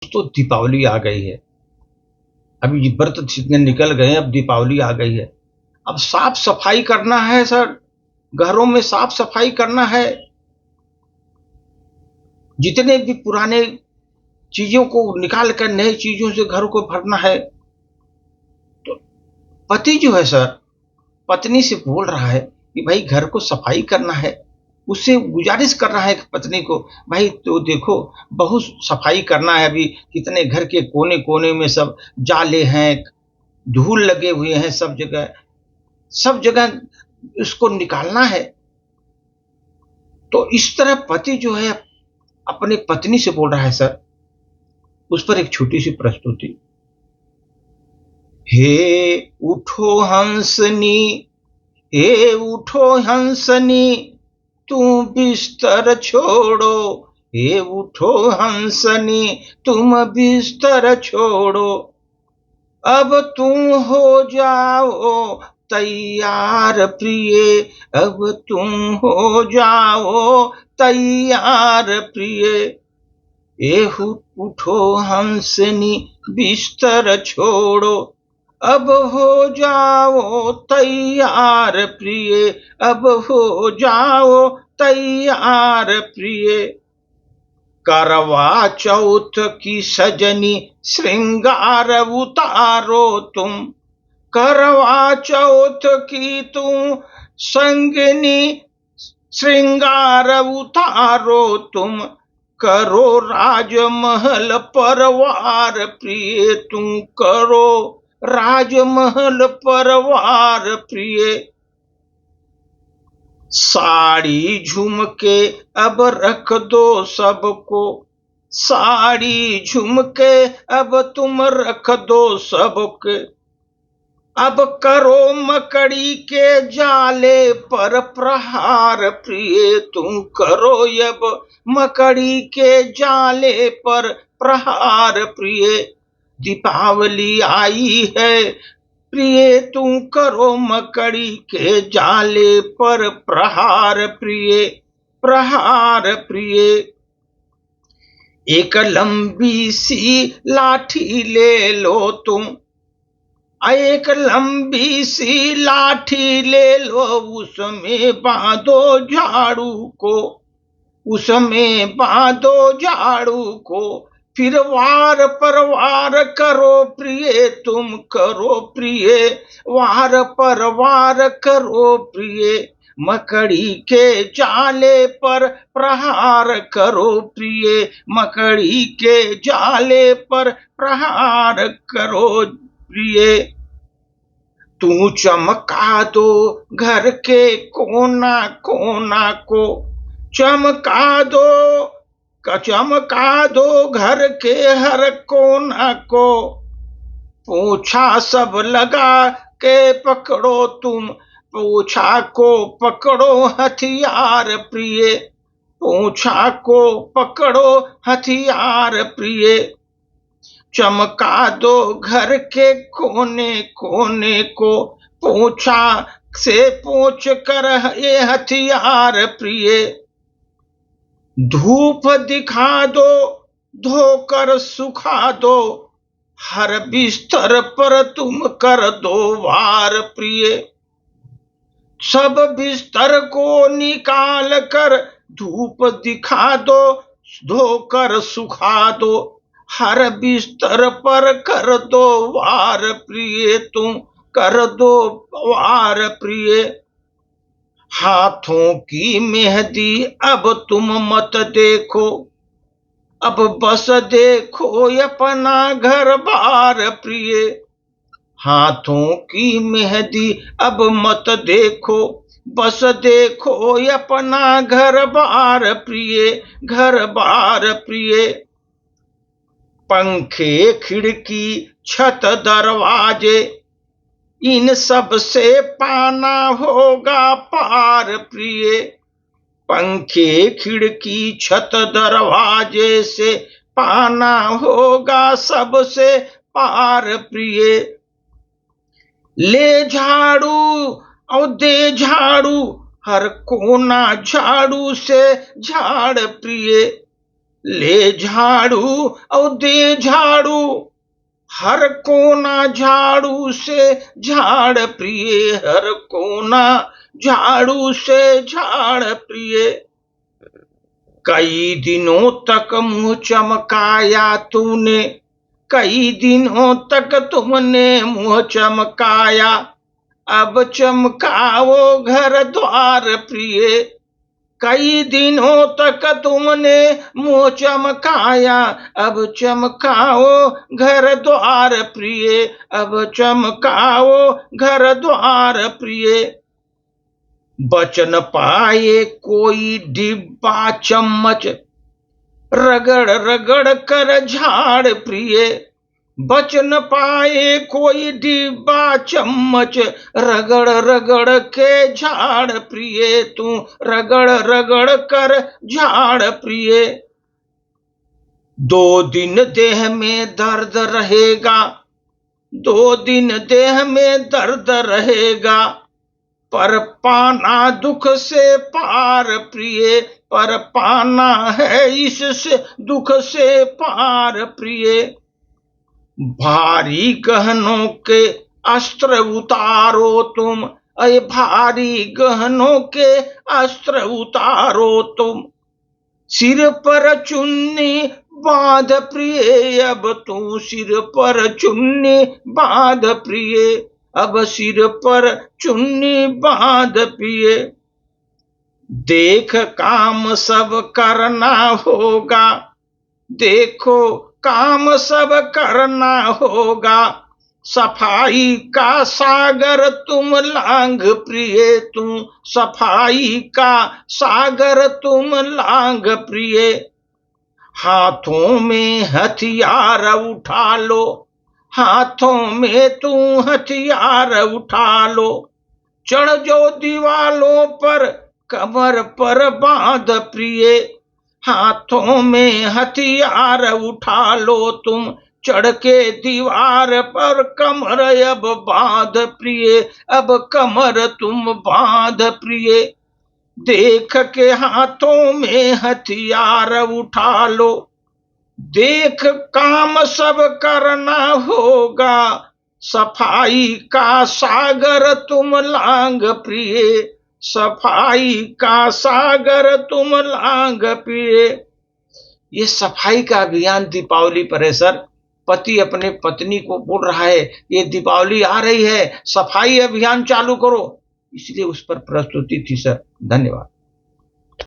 तो दीपावली आ गई है। अभी ये व्रत जितने निकल गए हैं, अब दीपावली आ गई है। अब साफ सफाई करना है सर, घरों में साफ सफाई करना है। जितने भी पुराने चीजों को निकाल कर नई चीजों से घर को भरना है। तो पति जो है सर, पत्नी से बोल रहा है कि भाई घर को सफाई करना है। उससे गुजारिश कर रहा है पत्नी को, भाई तो देखो बहुत सफाई करना है। अभी कितने घर के कोने कोने में सब जाले हैं, धूल लगे हुए हैं, सब जगह इसको निकालना है। तो इस तरह पति जो है अपनी पत्नी से बोल रहा है सर। उस पर एक छोटी सी प्रस्तुति। हे उठो हंसनी, हे उठो हंसनी, तू बिस्तर छोड़ो। हे उठो हंसनी, तुम बिस्तर छोड़ो। अब तुम हो जाओ तैयार प्रिय, अब तुम हो जाओ तैयार प्रिय। ए उठो हंसनी, बिस्तर छोड़ो। अब हो जाओ तैयार प्रिय, अब हो जाओ तैयार प्रिय। करवा चौथ की सजनी, श्रृंगार उतारो तुम। करवा चौथ की तुम संगनी, श्रृंगार उतारो तुम। करो राजमहल परवार प्रिय, तुम करो राजमहल परवार प्रिय। साड़ी झुमके अब रख दो सबको, साड़ी झुमके अब तुम रख दो सबके। अब करो मकड़ी के जाले पर प्रहार प्रिय, तुम करो अब मकड़ी के जाले पर प्रहार प्रिय। दीपावली आई है प्रिय, तुम करो मकड़ी के जाले पर प्रहार प्रिय, प्रहार प्रिय। एक लंबी सी लाठी ले लो तुम, एक लंबी सी लाठी ले लो। उसमें बांधो झाड़ू को, उसमें बांधो झाड़ू को। फिर वार पर वार करो प्रिय, तुम करो प्रिय, वार पर वार करो प्रिय। मकड़ी के जाले पर प्रहार करो प्रिय, मकड़ी के जाले पर प्रहार करो प्रिय। तू चमका दो घर के कोना कोना को, चमका दो घर के हर कोना को। पूछा सब लगा के पकड़ो तुम, पूछा को पकड़ो हथियार प्रिय, पूछा को पकड़ो हथियार प्रिय। चमका दो घर के कोने कोने को, पूछा से पूछ कर ये हथियार प्रिय। धूप दिखा दो, धोकर सुखा दो, हर बिस्तर पर तुम कर दो वार प्रिय। सब बिस्तर को निकाल कर धूप दिखा दो, धोकर सुखा दो, हर बिस्तर पर कर दो वार प्रिय, तुम कर दो वार प्रिय। हाथों की मेहंदी अब तुम मत देखो, अब बस देखो अपना घर बार प्रिय। हाथों की मेहंदी अब मत देखो, बस देखो अपना घर बार प्रिय, घर बार प्रिय। पंखे खिड़की छत दरवाजे, इन सब से पाना होगा पार प्रिय। पंखे खिड़की छत दरवाजे से पाना होगा सबसे पार प्रिय। ले झाड़ू और दे झाड़ू, हर कोना झाड़ू से झाड़ प्रिय। ले झाड़ू और दे झाड़ू, हर कोना झाड़ू से झाड़ प्रिय, हर कोना झाड़ू से झाड़ प्रिय। कई दिनों तक मुंह चमकाया तूने, कई दिनों तक तुमने मुंह चमकाया, अब चमकाओ घर द्वार प्रिय। कई दिनों तक तुमने मुंह चमकाया, अब चमकाओ घर द्वार प्रिय, अब चमकाओ घर द्वार प्रिय। बचन पाए कोई डिब्बा चम्मच, रगड़ रगड़ कर झाड़ प्रिय। बचन पाए कोई डिब्बा चम्मच, रगड़ रगड़ के झाड़ प्रिय, तू रगड़ रगड़ कर झाड़ प्रिय। 2 दिन देह में दर्द रहेगा, 2 दिन देह में दर्द रहेगा, पर पाना दुख से पार प्रिय, पर पाना है इससे दुख से पार प्रिय। भारी गहनों के अस्त्र उतारो तुम, अय भारी गहनों के अस्त्र उतारो तुम। सिर पर चुन्नी बांध प्रिय, अब तू सिर पर चुन्नी बांध प्रिय, अब सिर पर चुन्नी बांध प्रिय। देख काम सब करना होगा, देखो काम सब करना होगा, सफाई का सागर तुम लांघ प्रिय, तू सफाई का सागर तुम लांघ प्रिय। हाथों में हथियार उठा लो, हाथों में तू हथियार उठा लो, चढ़ जो दीवालों पर कमर पर बांध प्रिय। हाथों में हथियार उठा लो तुम, चढ़ के दीवार पर कमर अब बांध प्रिय, अब कमर तुम बांध प्रिय। देख के हाथों में हथियार उठा लो, देख काम सब करना होगा, सफाई का सागर तुम लांघ प्रिय, सफाई का सागर तुम लांघ प्रिय। ये सफाई का अभियान दीपावली पर है सर। पति अपने पत्नी को बोल रहा है ये दीपावली आ रही है, सफाई अभियान चालू करो, इसलिए उस पर प्रस्तुति थी सर। धन्यवाद।